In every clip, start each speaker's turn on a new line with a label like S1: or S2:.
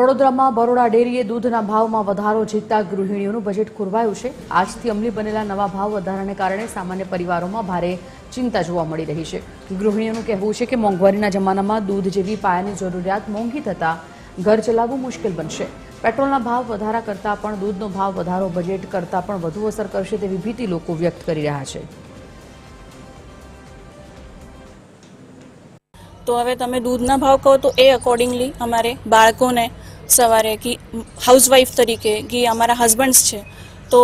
S1: વડોદરામાં બરોડા ડેરીએ દૂધના ભાવમાં વધારો ઝીકતા ગૃહિણીઓનું બજેટ ખોરવાયું છે। આજથી અમલી બનેલા નવા ભાવ વધારાને કારણે સામાન્ય પરિવારોમાં ભારે ચિંતા જોવા મળી રહી છે। ગૃહિણીઓનું કહેવું છે કે મોંઘવારીના જમાનામાં દૂધ જેવી પાયાની જરૂરિયાત મોંઘી થતાં ઘર ચલાવવું મુશ્કેલ બનશે। પેટ્રોલના ભાવ વધારા કરતાં પણ દૂધનો ભાવ વધારો બજેટ કરતાં પણ વધુ અસર કરશે તેવી ભીતિ લોકો વ્યક્ત કરી રહ્યા છે।
S2: तो हवे तमे दूधना भाव कहो तो ए अकॉर्डिंगली अमारे बाळकोने सवारे कि हाउसवाइफ तरीके कि अमारा हस्बन्ड्स छे तो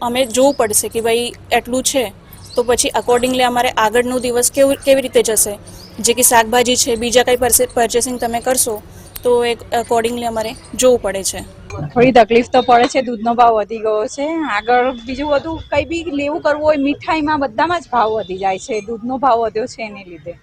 S2: अमे जोवुं पड़शे कि भाई एटलुं छे तो पछी अकॉर्डिंगली अमारे आगळनो दिवस केवी रीते जशे। जे कि शाकभाजी छे बीजा कई परचेसिंग तमे करशो तो एक अकॉर्डिंगली अमारे जोवुं पड़े छे।
S3: थोड़ी तकलीफ तो पड़े छे, दूधनो भाव वधी गयो छे। आगळ बीजुं बधुं कई बी लेवुं करवुं होय मीठाईमां बधामां ज भाव वधी जाय छे। दूधनो भाव वध्यो छे एने लीधे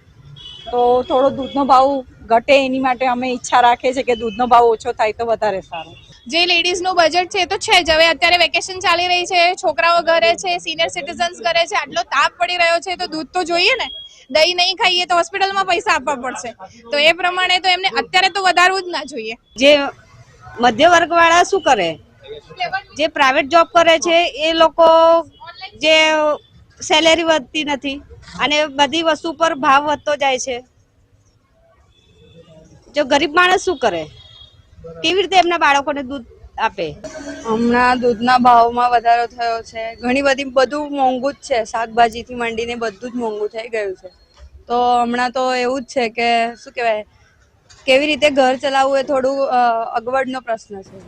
S3: तो थोड़ो दूधनो भाव घटे एनी माटे अमे ઈચ્છા રાખીએ છીએ કે दूधनो भाव ओछो थाय तो वधारे सारुं।
S4: જે લેડીઝનું બજેટ છે તો છે જ। હવે અત્યારે વેકેશન ચાલી રહી છે, છોકરાઓ ઘરે છે, સિનિયર સિટીઝન્સ ઘરે છે, આટલો તાપ પડી રહ્યો છે તો દૂધ તો જોઈએ ને। દહીં નહીં ખાઈએ તો હોસ્પિટલમાં પૈસા આપવા પડશે, તો એ પ્રમાણે તો એમને અત્યારે તો વધારવું જ ના જોઈએ।
S5: જે મધ્ય વર્ગ વાળા શું કરે, જે પ્રાઇવેટ જોબ કરે છે એ લોકો જે સેલેરી વધતી નથી અને બધી વસ્તુ પર ભાવ વધતો જાય છે, જો ગરીબ માણસ શું કરે, કેવી રીતે એમના બાળકોને દૂધ આપે।
S3: હમણાં દૂધના ભાવમાં વધારો થયો છે, ઘણી બધી બધું મોંઘું જ છે, શાકભાજીથી માંડીને બધું જ મોંઘું થઈ ગયું છે। તો હમણાં તો એવું જ છે કે શું કહેવાય, કેવી રીતે ઘર ચલાવવું એ થોડું અગવડનો પ્રશ્ન છે।